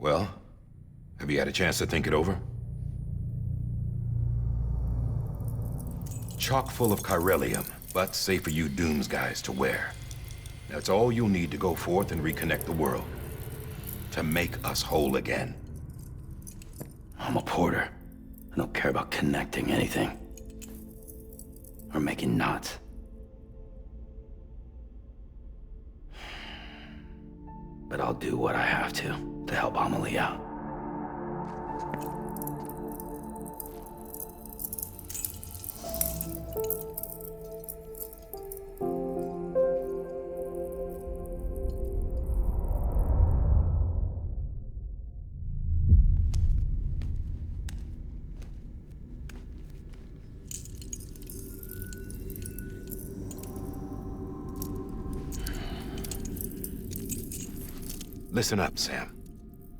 Well, have you had a chance to think it over? Chock full of chiralium, but safe for you Dooms guys to wear. That's all you'll need to go forth and reconnect the world. To make us whole again. I'm a porter. I don't care about connecting anything. Or making knots. But I'll do what I have to help Amelie out. Listen up, Sam.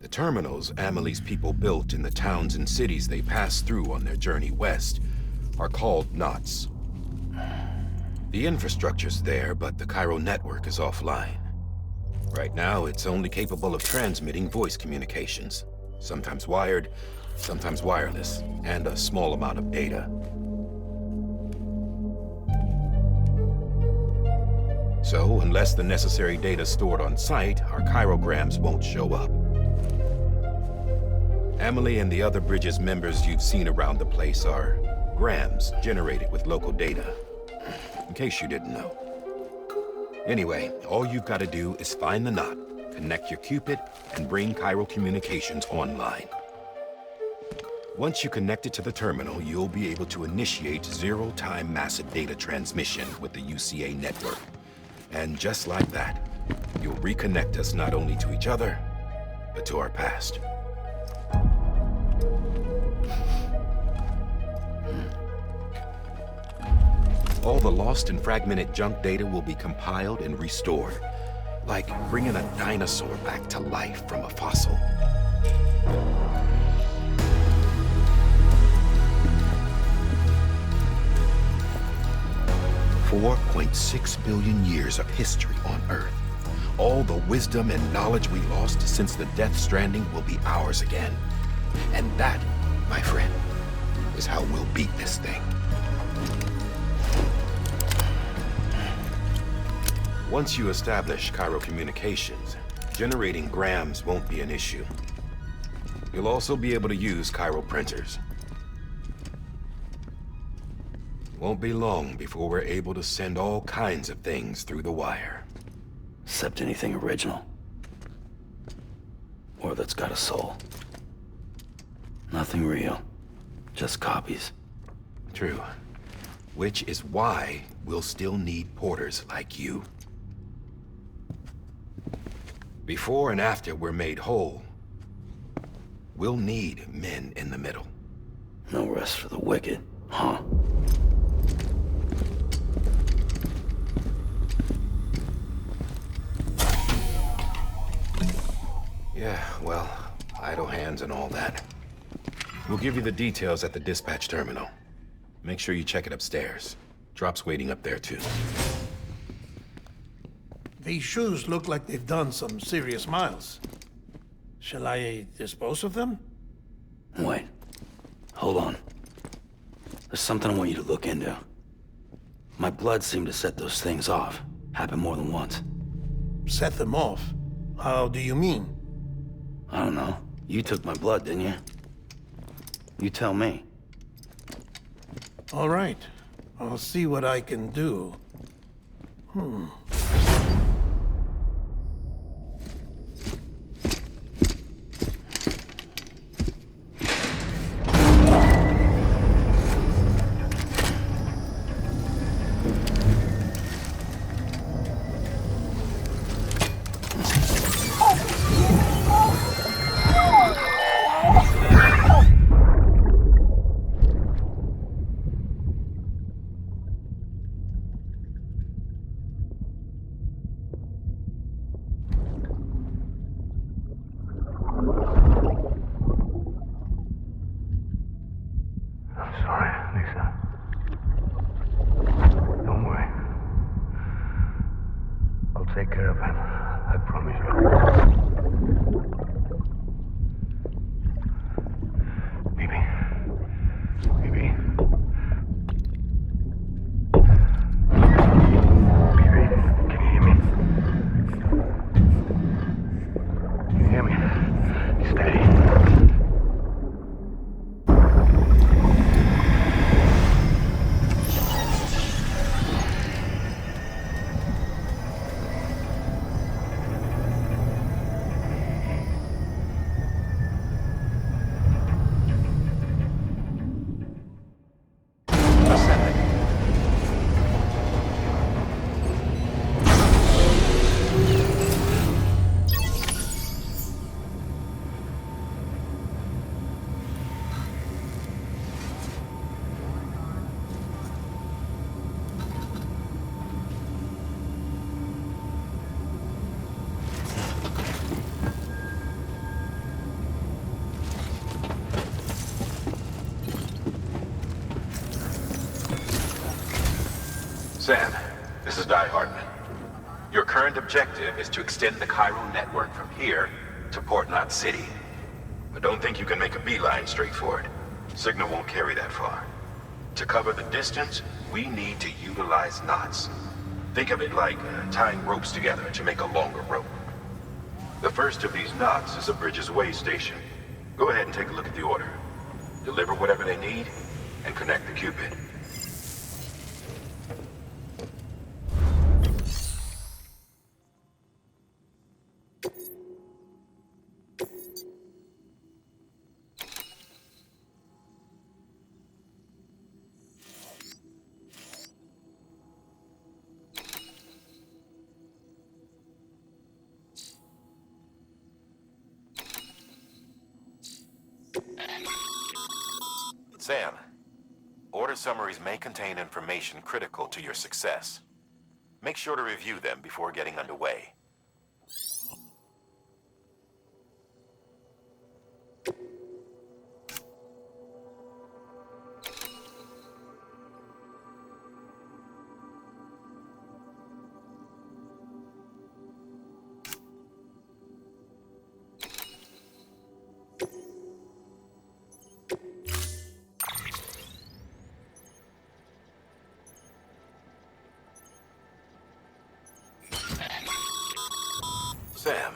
The terminals Amelie's people built in the towns and cities they passed through on their journey west are called knots. The infrastructure's there, but the Cairo network is offline. Right now, it's only capable of transmitting voice communications. Sometimes wired, sometimes wireless, and a small amount of data. So, unless the necessary data stored on site, our chirograms won't show up. Amelie and the other Bridges members you've seen around the place are grams generated with local data. In case you didn't know. Anyway, all you've got to do is find the knot, connect your Cupid, and bring Cairo communications online. Once you connect it to the terminal, you'll be able to initiate zero-time massive data transmission with the UCA network. And just like that, you'll reconnect us not only to each other, but to our past. All the lost and fragmented junk data will be compiled and restored, like bringing a dinosaur back to life from a fossil. $4.6 billion years of history on Earth. All the wisdom and knowledge we lost since the death Stranding will be ours again. And that, my friend, is how we'll beat this thing. Once you establish Cairo communications, generating grams won't be an issue. You'll also be able to use Cairo printers. Won't be long before we're able to send all kinds of things through the wire. Except anything original. Or that's got a soul. Nothing real. Just copies. True. Which is why we'll still need porters like you. Before and after we're made whole, we'll need men in the middle. No rest for the wicked, huh? Yeah, well, idle hands and all that. We'll give you the details at the dispatch terminal. Make sure you check it upstairs. Drop's waiting up there, too. These shoes look like they've done some serious miles. Shall I dispose of them? Wait. Hold on. There's something I want you to look into. My blood seemed to set those things off. Happened more than once. Set them off? How do you mean? I don't know. You took my blood, didn't you? You tell me. All right. I'll see what I can do. I'll take care of him. I promise you. 「 Don't worry. I'll take care of him. I promise you. Sam, this is Di Hartman. Your current objective is to extend the Cairo network from here to Port Knot City. But don't think you can make a beeline straight for it. Signal won't carry that far. To cover the distance, we need to utilize knots. Think of it like tying ropes together to make a longer rope. The first of these knots is a Bridges way station. Go ahead and take a look at the order. Deliver whatever they need, and connect the Cupid. Sam, order summaries may contain information critical to your success. Make sure to review them before getting underway. Sam,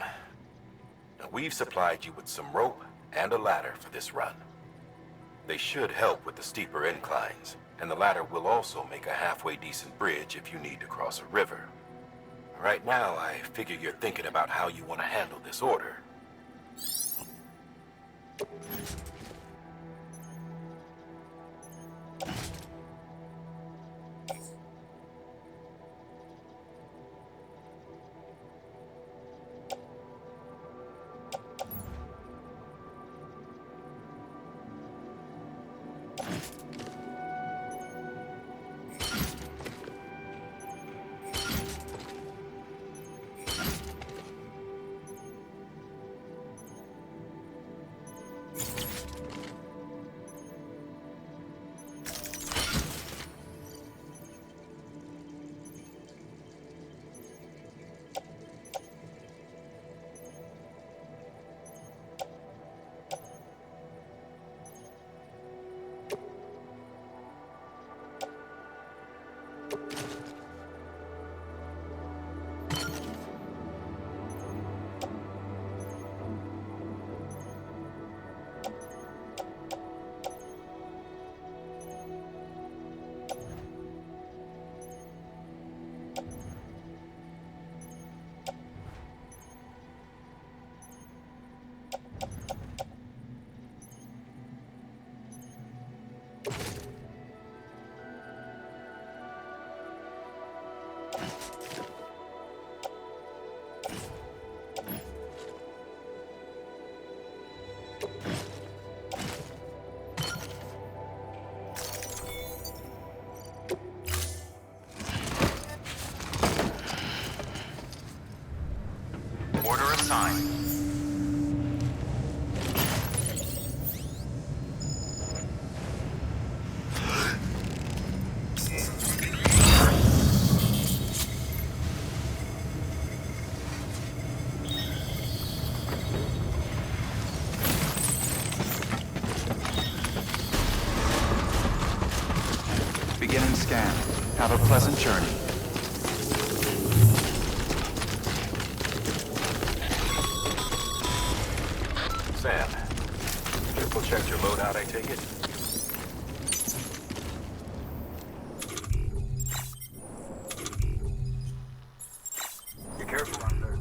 we've supplied you with some rope and a ladder for this run. They should help with the steeper inclines, and the ladder will also make a halfway decent bridge if you need to cross a river. Right now, I figure you're thinking about how you want to handle this order. Order assigned. Beginning scan. Have a pleasant journey. Sam, triple checked your loadout, I take it? Be careful out there.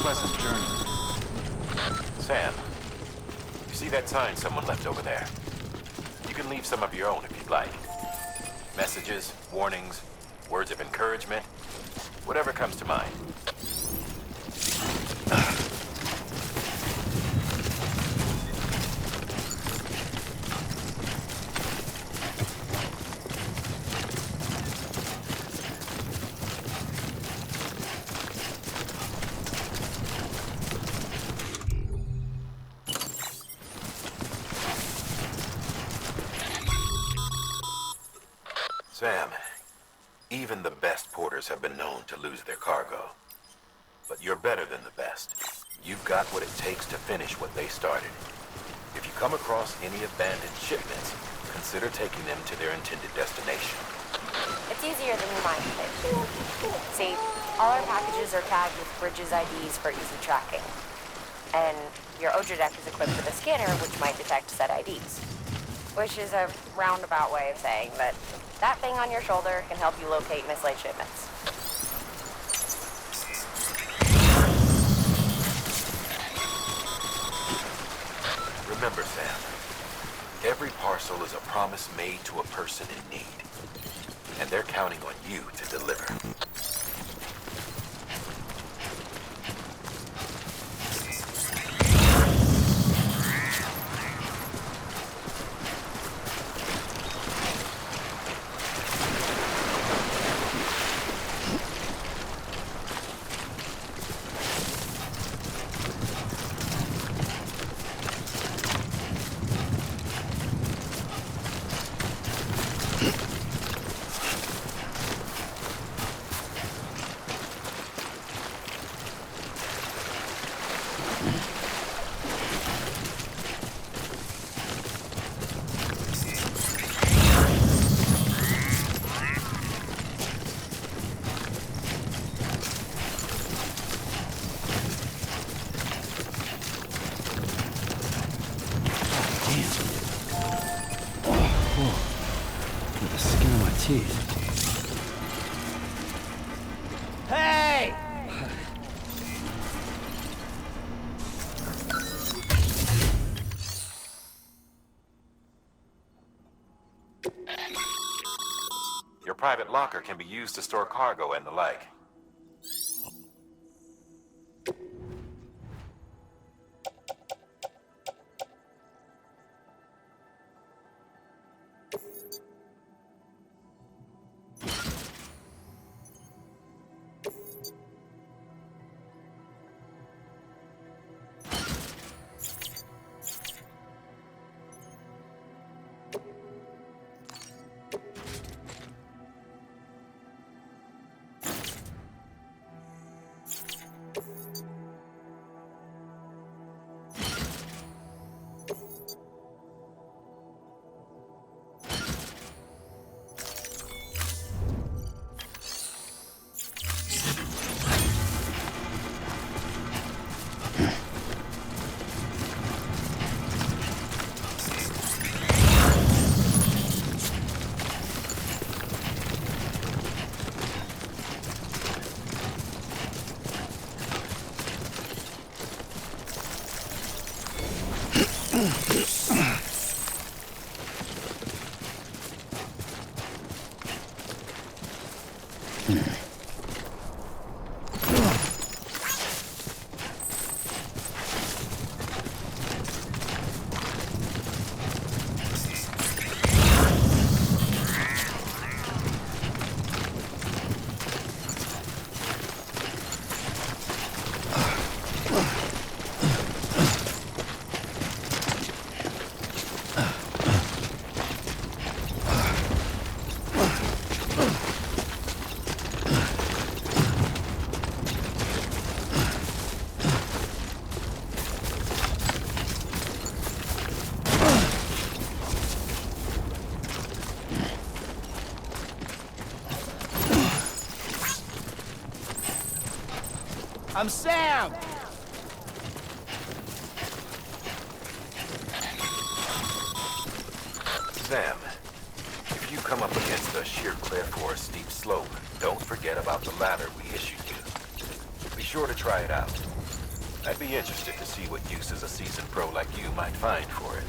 pleasant journey. Sam, you see that sign someone left over there? You can leave some of your own if you'd like. Messages, warnings, words of encouragement, whatever comes to mind. Sam, even the best porters have been known to lose their cargo. But you're better than the best. You've got what it takes to finish what they started. If you come across any abandoned shipments, consider taking them to their intended destination. It's easier than you might think. See, all our packages are tagged with Bridges IDs for easy tracking. And your OJ deck is equipped with a scanner which might detect said IDs. Which is a roundabout way of saying that that thing on your shoulder can help you locate mislaid shipments. Remember, Sam, every parcel is a promise made to a person in need. And they're counting on you to deliver. Teeth. Hey! Your private locker can be used to store cargo and the like. I'm Sam! Sam, if you come up against a sheer cliff or a steep slope, don't forget about the ladder we issued you. Be sure to try it out. I'd be interested to see what uses a seasoned pro like you might find for it.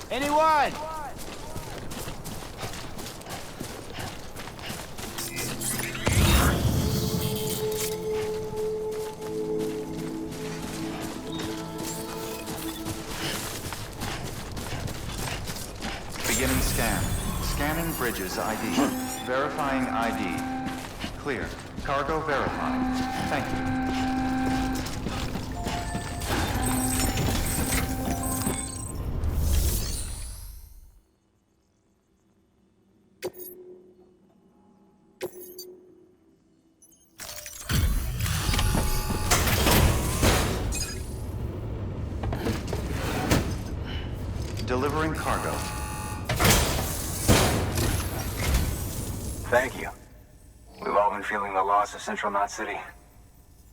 Anyone? Bridges ID. Verifying ID. Clear. Cargo verified. Thank you. Delivering cargo. Thank you. We've all been feeling the loss of Central Knot City.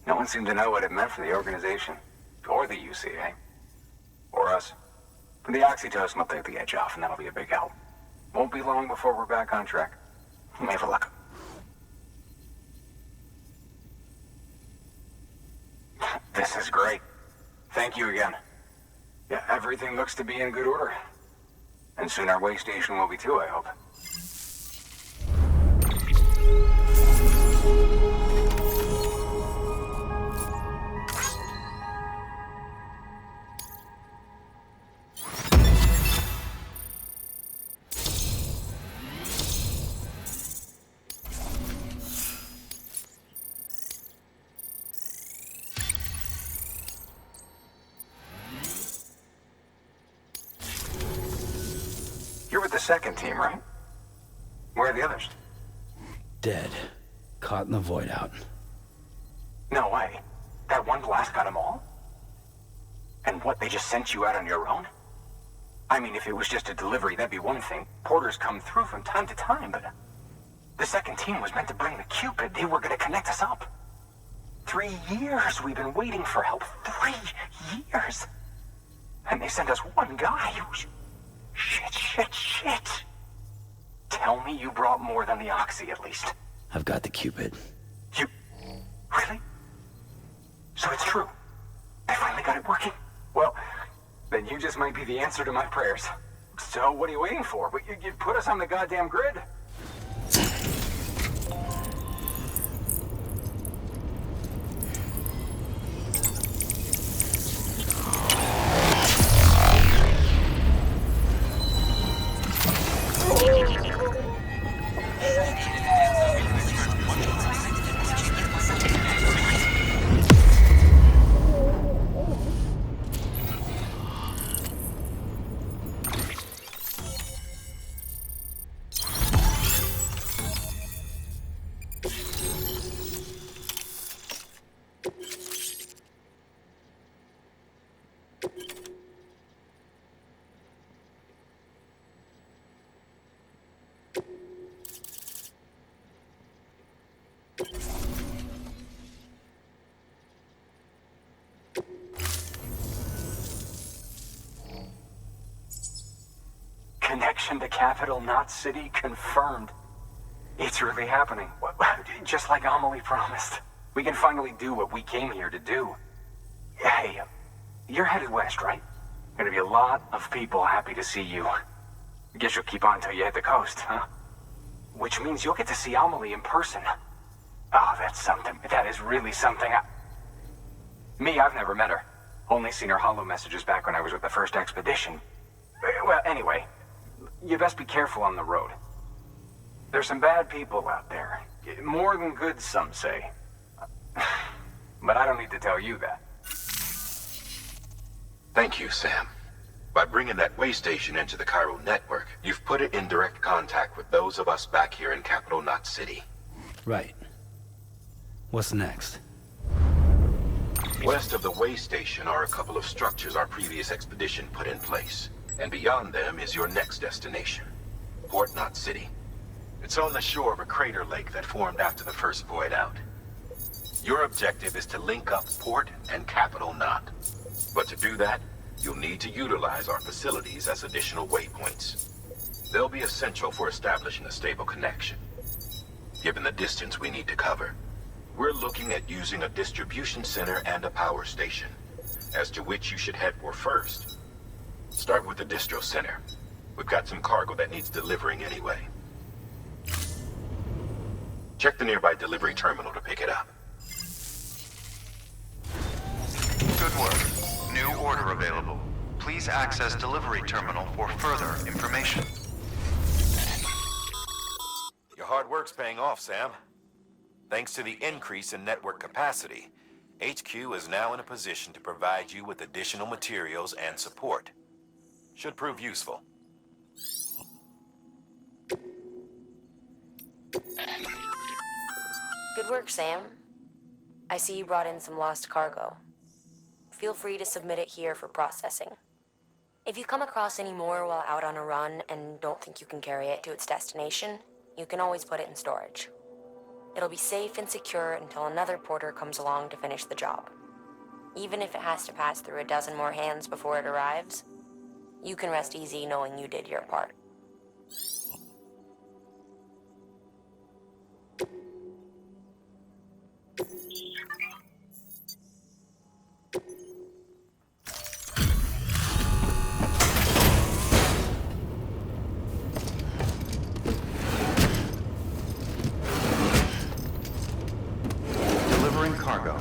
No one seemed to know what it meant for the organization, or the UCA, or us. The oxytocin will take the edge off, and that'll be a big help. Won't be long before we're back on track. You may have a look. This is great. Thank you again. Yeah, everything looks to be in good order. And soon our way station will be too, I hope. You're with the second team, right? Where are the others? Dead. Caught in the void out. No way. That one blast got them all? And what, they just sent you out on your own? I mean, if it was just a delivery, that'd be one thing. Porters come through from time to time, but... the second team was meant to bring the Cupid. They were gonna connect us up. 3 years we've been waiting for help. 3 years! And they sent us one guy who's... Shit. Tell me you brought more than the Oxy, at least. I've got the Cupid. You... really? So it's true. They finally got it working. Well, then you just might be the answer to my prayers. So what are you waiting for? You put us on the goddamn grid. Connection to Capital Knot City confirmed. It's really happening. Just like Amelie promised. We can finally do what we came here to do. Hey, you're headed west, right? Gonna be a lot of people happy to see you. Guess you'll keep on till you hit the coast, huh? Which means you'll get to see Amelie in person. Oh, that's something. That is really something. Me, I've never met her. Only seen her holo messages back when I was with the first expedition. Well, anyway, you best be careful on the road. There's some bad people out there. More than good, some say. But I don't need to tell you that. Thank you, Sam. By bringing that way station into the Cairo network, you've put it in direct contact with those of us back here in Capital Knot City. Right. What's next? West of the way station are a couple of structures our previous expedition put in place. And beyond them is your next destination, Port Knot City. It's on the shore of a crater lake that formed after the first void out. Your objective is to link up Port and Capital Knot. But to do that, you'll need to utilize our facilities as additional waypoints. They'll be essential for establishing a stable connection. Given the distance we need to cover, we're looking at using a distribution center and a power station, as to which you should head for first. Start with the distro center. We've got some cargo that needs delivering anyway. Check the nearby delivery terminal to pick it up. Good work. New order available. Please access delivery terminal for further information. Your hard work's paying off, Sam. Thanks to the increase in network capacity, HQ is now in a position to provide you with additional materials and support. Should prove useful. Good work, Sam. I see you brought in some lost cargo. Feel free to submit it here for processing. If you come across any more while out on a run and don't think you can carry it to its destination, you can always put it in storage. It'll be safe and secure until another porter comes along to finish the job. Even if it has to pass through a dozen more hands before it arrives, you can rest easy knowing you did your part. Delivering cargo.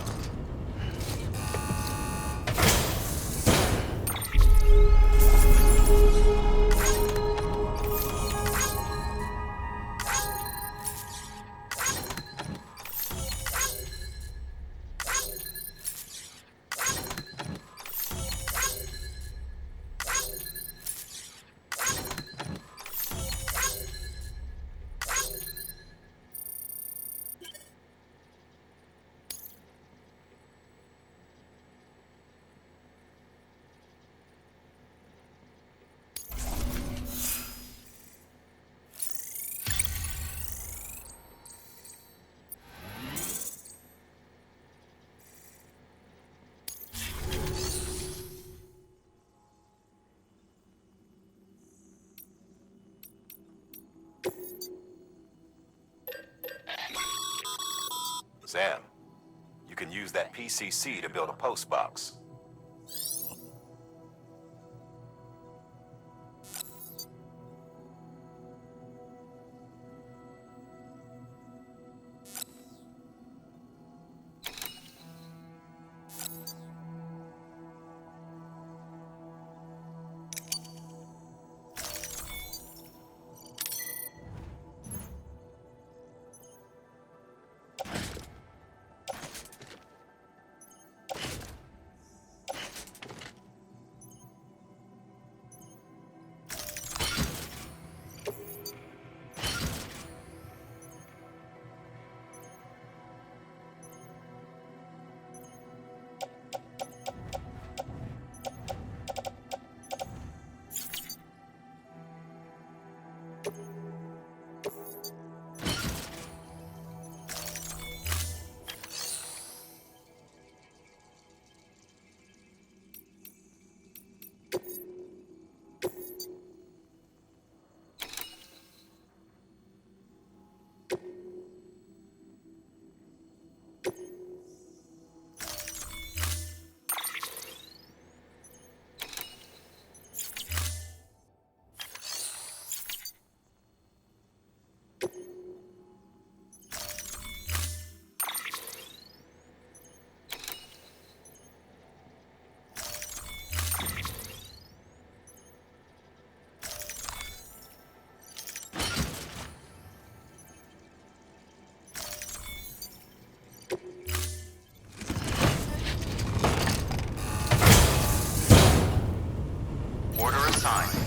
Sam, you can use that PCC to build a post box. Order assigned.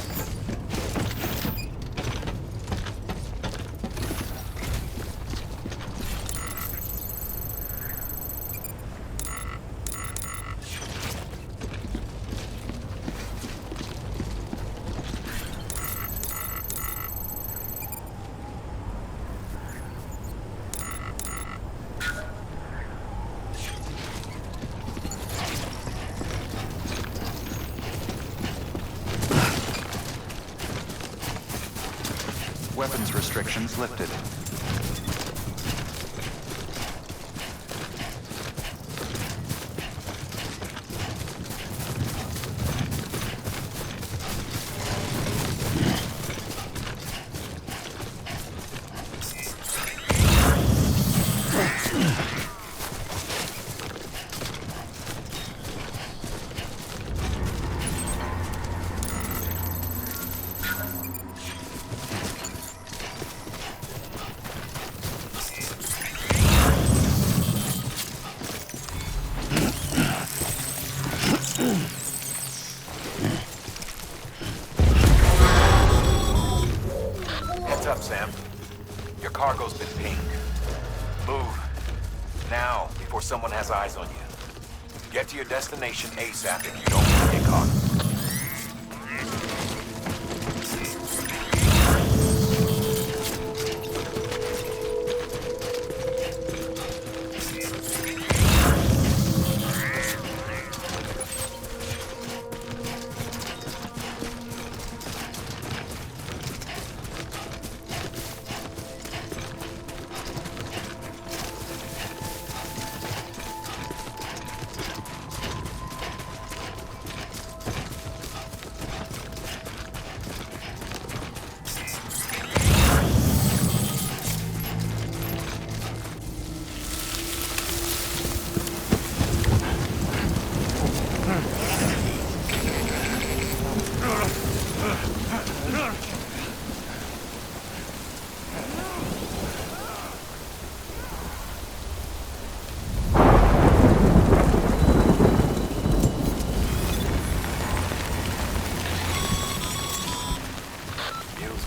Weapons restrictions lifted. Now, before someone has eyes on you. Get to your destination ASAP if you don't want to get caught.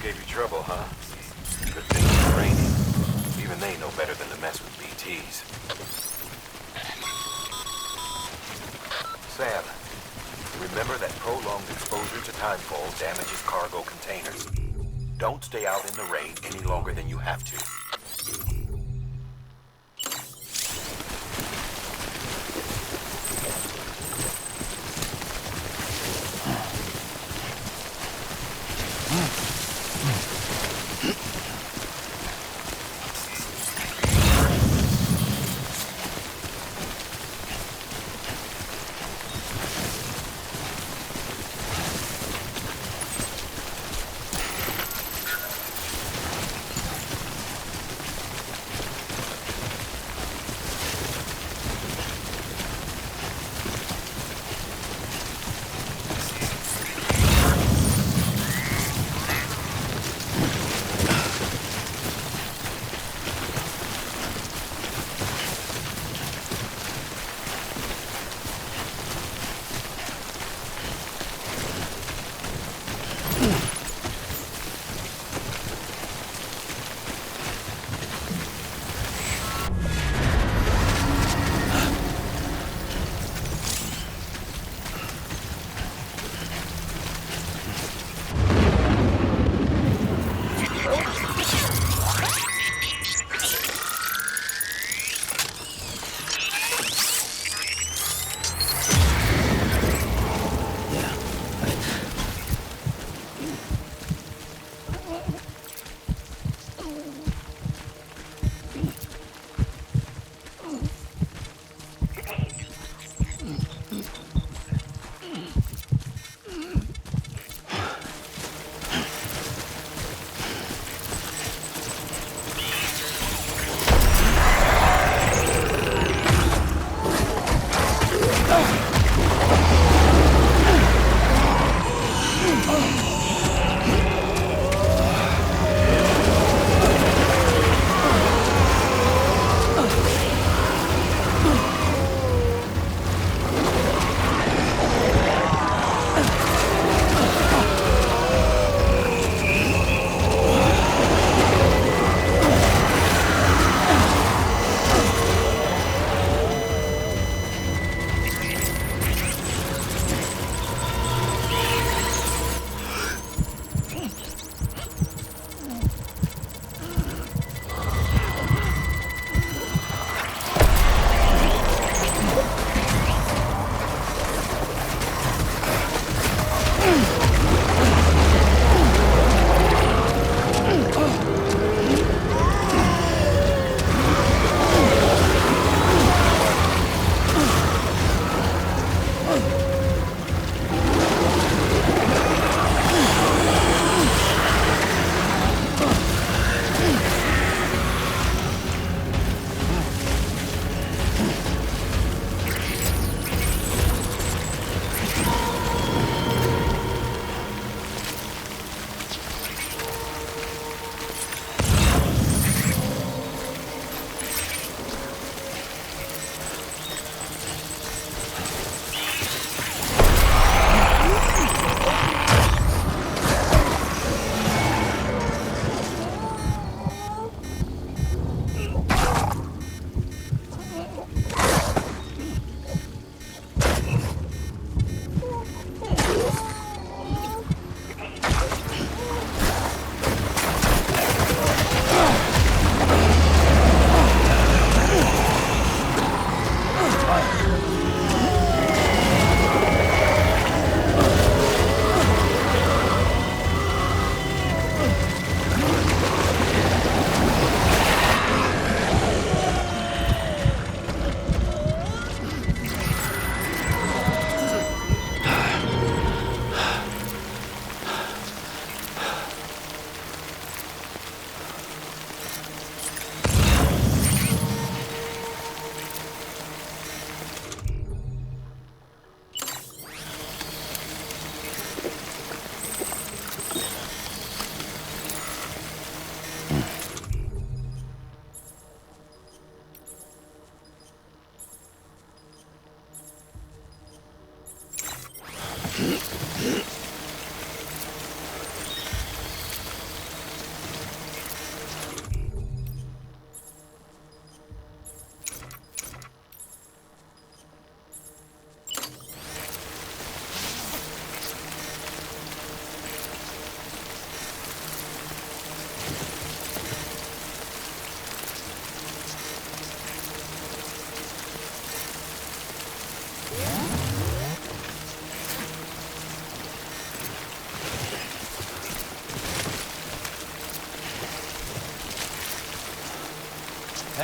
Gave you trouble, huh? Good thing it's raining. Even they know better than to mess with BTs. Sam, remember that prolonged exposure to timefall damages cargo containers. Don't stay out in the rain any longer than you have to.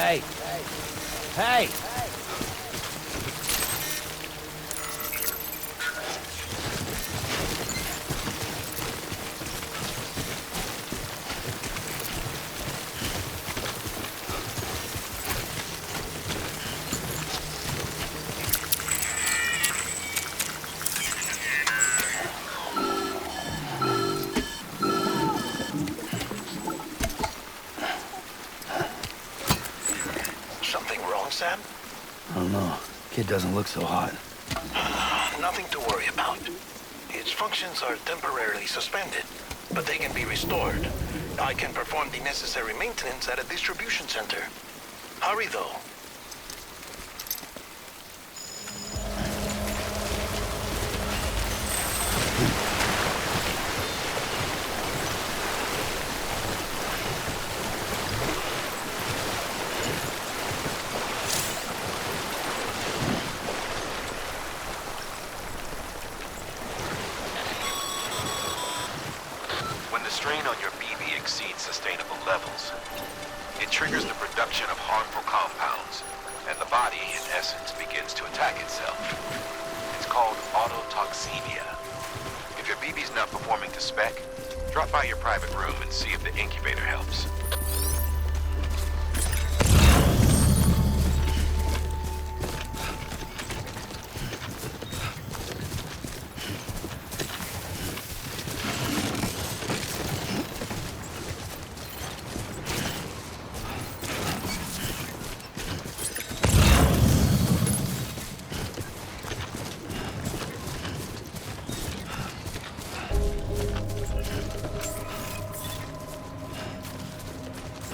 Hey! Hey! Something wrong, Sam? I don't know. Kid doesn't look so hot. Nothing to worry about. Its functions are temporarily suspended, but they can be restored. I can perform the necessary maintenance at a distribution center. Hurry, though. When the strain on your BB exceeds sustainable levels, it triggers the production of harmful compounds, and the body, in essence, begins to attack itself. It's called autotoxemia. If your BB's not performing to spec, drop by your private room and see if the incubator helps.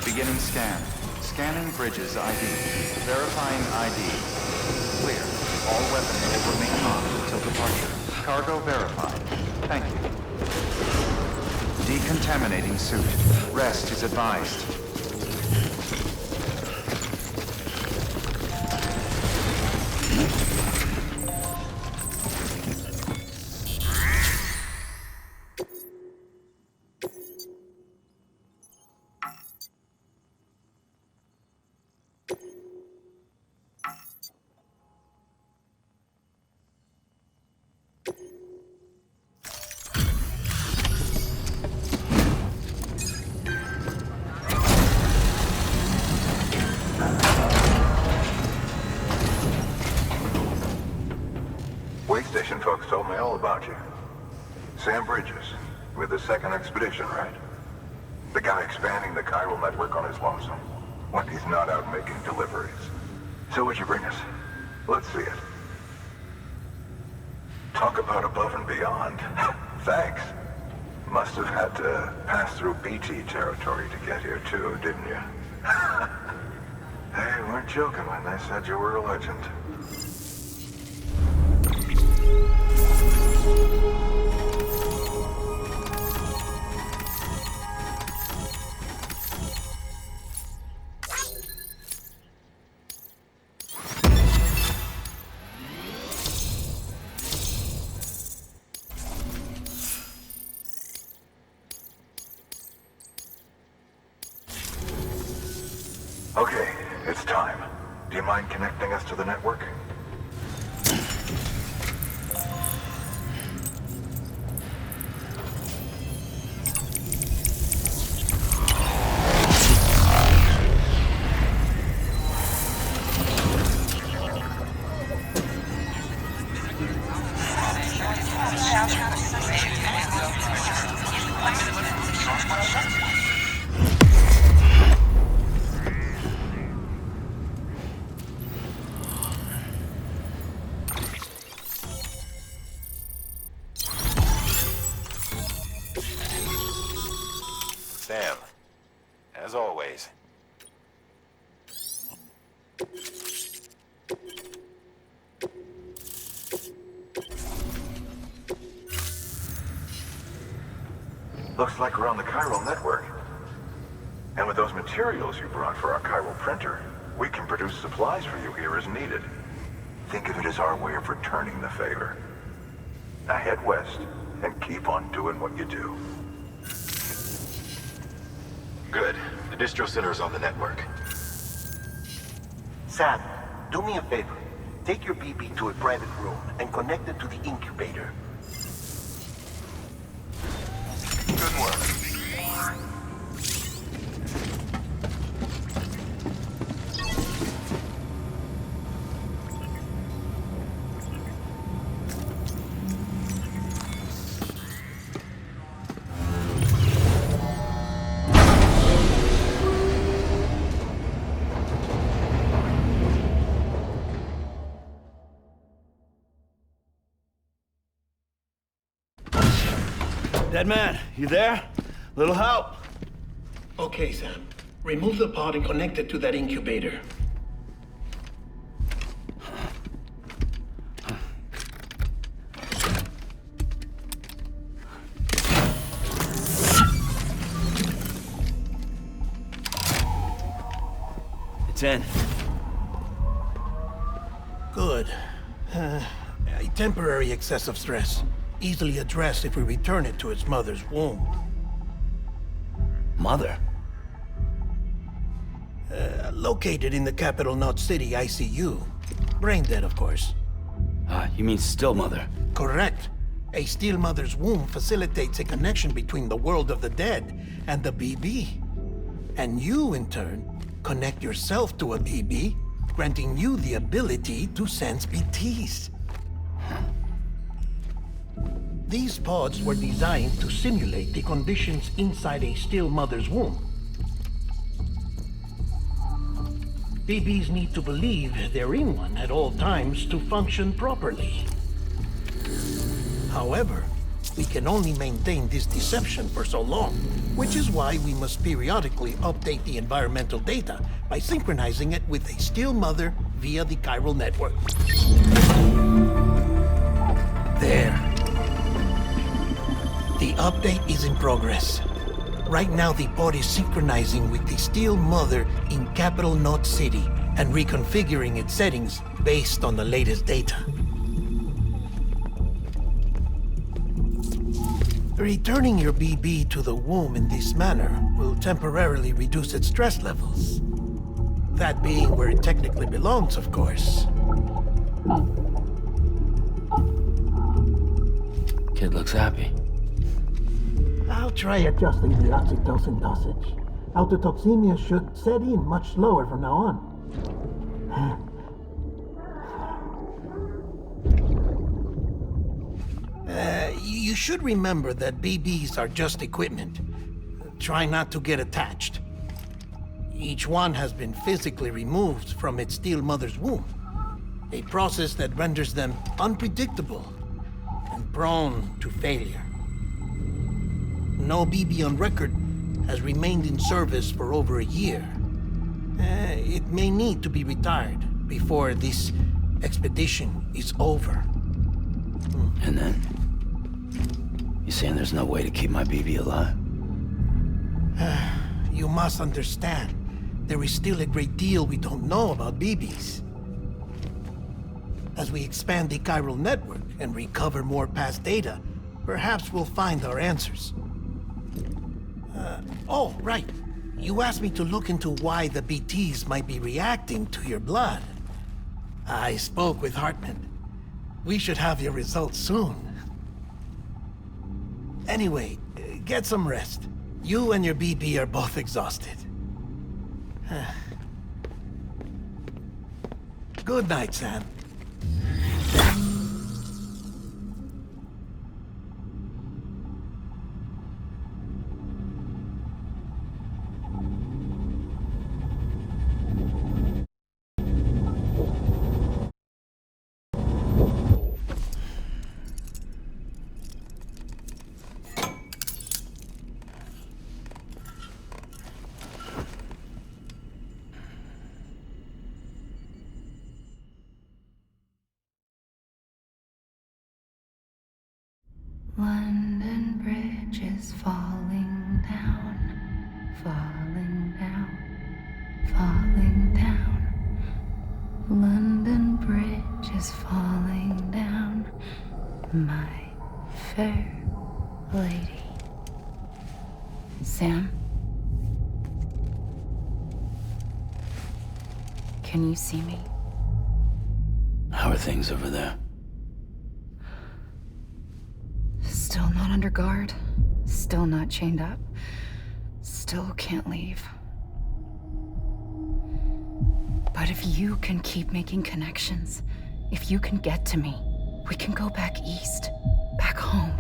Beginning scan. Scanning Bridges ID. Verifying ID. Clear. All weapons will remain on until departure. Cargo verified. Thank you. Decontaminating suit. Rest is advised. Wake station folks told me all about you. Sam Bridges, with the second expedition, right? The guy expanding the chiral network on his lonesome, when he's not out making deliveries. So what'd you bring us? Let's see it. Talk about above and beyond. Thanks. Must have had to pass through BT territory to get here too, didn't you? They weren't joking when they said you were a legend. Okay, it's time. Do you mind connecting us to the network? Sam, as always. Looks like we're on the chiral network. And with those materials you brought for our chiral printer, we can produce supplies for you here as needed. Think of it as our way of returning the favor. Now head west and keep on doing what you do. Good. The distro center is on the network. Sam, do me a favor. Take your BB to a private room and connect it to the incubator. Good work. Dead man, you there? Little help? Okay, Sam. Remove the pod and connect it to that incubator. It's in. Good. A temporary excessive stress. Easily addressed if we return it to its mother's womb. Mother? Located in the capital Knot City ICU. Brain dead, of course. You mean still mother? Correct. A still mother's womb facilitates a connection between the world of the dead and the BB. And you, in turn, connect yourself to a BB, granting you the ability to sense BTs. These pods were designed to simulate the conditions inside a still mother's womb. BBs need to believe they're in one at all times to function properly. However, we can only maintain this deception for so long, which is why we must periodically update the environmental data by synchronizing it with a still mother via the chiral network. There. The update is in progress. Right now, the pod is synchronizing with the still mother in capital Knot City and reconfiguring its settings based on the latest data. Returning your BB to the womb in this manner will temporarily reduce its stress levels. That being where it technically belongs, of course. Kid looks happy. I'll try adjusting the oxytocin dosage. Autotoxemia should set in much slower from now on. You should remember that BBs are just equipment. Try not to get attached. Each one has been physically removed from its still mother's womb. A process that renders them unpredictable and prone to failure. No BB on record has remained in service for over a year. It may need to be retired before this expedition is over. And then? You saying there's no way to keep my BB alive? You must understand, there is still a great deal we don't know about BBs. As we expand the chiral network and recover more past data, perhaps we'll find our answers. Oh, right. You asked me to look into why the BTs might be reacting to your blood. I spoke with Hartman. We should have your results soon. Anyway, get some rest. You and your BB are both exhausted. Good night, Sam. London Bridge is falling down, falling down, falling down. London Bridge is falling down, my fair lady. Sam? Can you see me? How are things over there? Still not under guard. Still not chained up. Still can't leave. But if you can keep making connections, if you can get to me, we can go back east. Back home.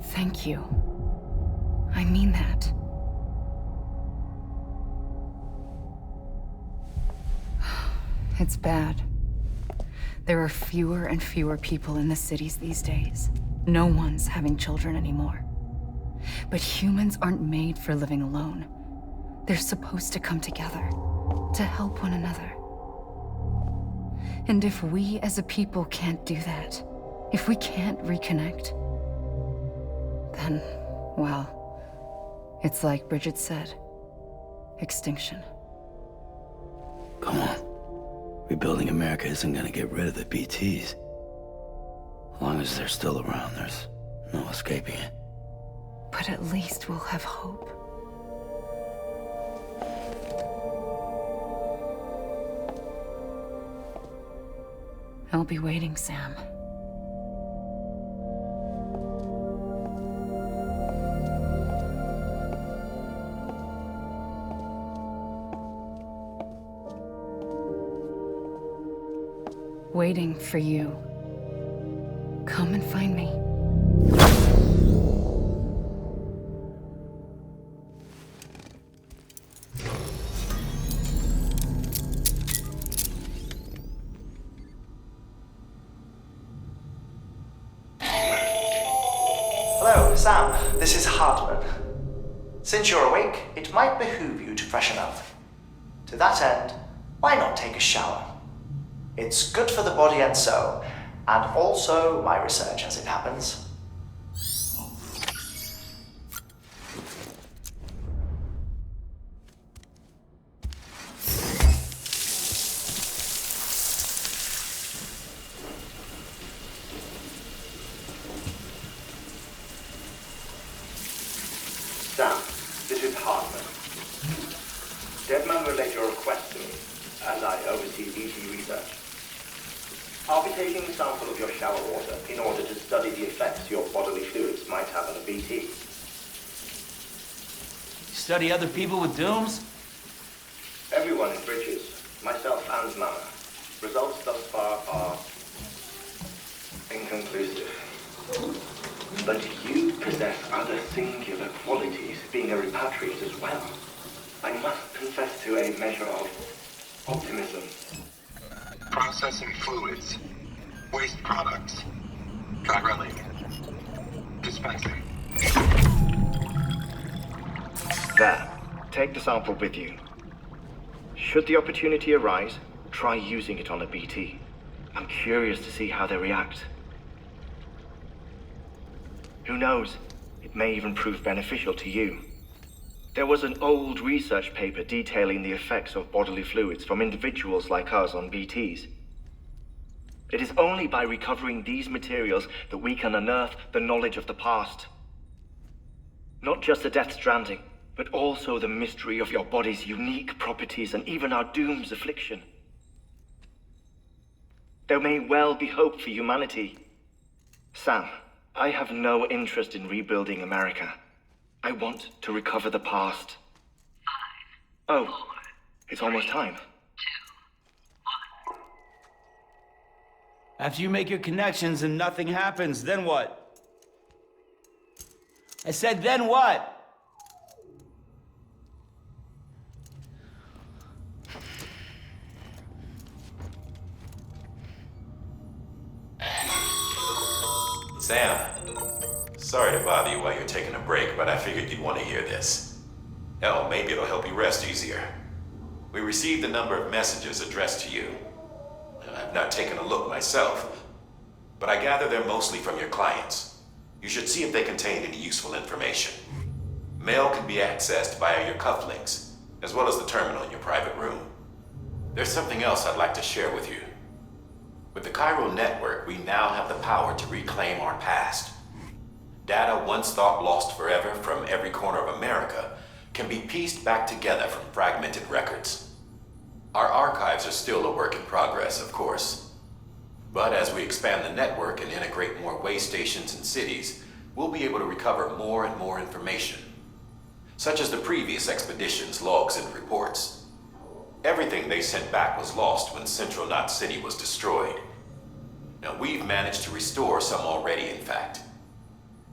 Thank you. I mean that. It's bad. There are fewer and fewer people in the cities these days. No one's having children anymore. But humans aren't made for living alone. They're supposed to come together, to help one another. And if we as a people can't do that, if we can't reconnect, then, well, it's like Bridget said, extinction. Come on. Rebuilding America isn't gonna get rid of the BTs. As long as they're still around, there's no escaping it. But at least we'll have hope. I'll be waiting, Sam. Waiting for you. Come and find me. Hello, Sam. This is Hartman. Since you're awake, it might behoove you to freshen up. To that end, why not take a shower? It's good for the body and soul, and also my research as it happens. Sam, this is Hartman. Deadman relayed your request to me, as I oversee BT research. I'll be taking a sample of your shower water in order to study the effects your bodily fluids might have on a BT. Study other people with dooms? Everyone in Bridges, myself and Mama. Results thus far are inconclusive. But you possess other singular qualities, being a repatriate as well. I must confess to a measure of optimism. Processing fluids. Waste products. Drilling. Dispensing. There. Take the sample with you. Should the opportunity arise, try using it on a BT. I'm curious to see how they react. Who knows? It may even prove beneficial to you. There was an old research paper detailing the effects of bodily fluids from individuals like us on BTs. It is only by recovering these materials that we can unearth the knowledge of the past. Not just the Death Stranding, but also the mystery of your body's unique properties and even our doom's affliction. There may well be hope for humanity. Sam, I have no interest in rebuilding America. I want to recover the past. 5, 4, it's almost time. 2, 1. After you make your connections and nothing happens, then what? I said, then what? Sam, sorry to bother you while you're taking a break, but I figured you'd want to hear this. Hell, maybe it'll help you rest easier. We received a number of messages addressed to you. I've not taken a look myself, but I gather they're mostly from your clients. You should see if they contain any useful information. Mail can be accessed via your cufflinks, as well as the terminal in your private room. There's something else I'd like to share with you. With the Chiral network, we now have the power to reclaim our past. Data once thought lost forever from every corner of America can be pieced back together from fragmented records. Our archives are still a work in progress, of course. But as we expand the network and integrate more way stations and cities, we'll be able to recover more and more information, such as the previous expedition's logs and reports. Everything they sent back was lost when Central Knot City was destroyed. Now, we've managed to restore some already, in fact.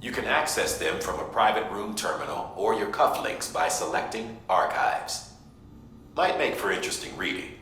You can access them from a private room terminal or your cufflinks by selecting Archives. Might make for interesting reading.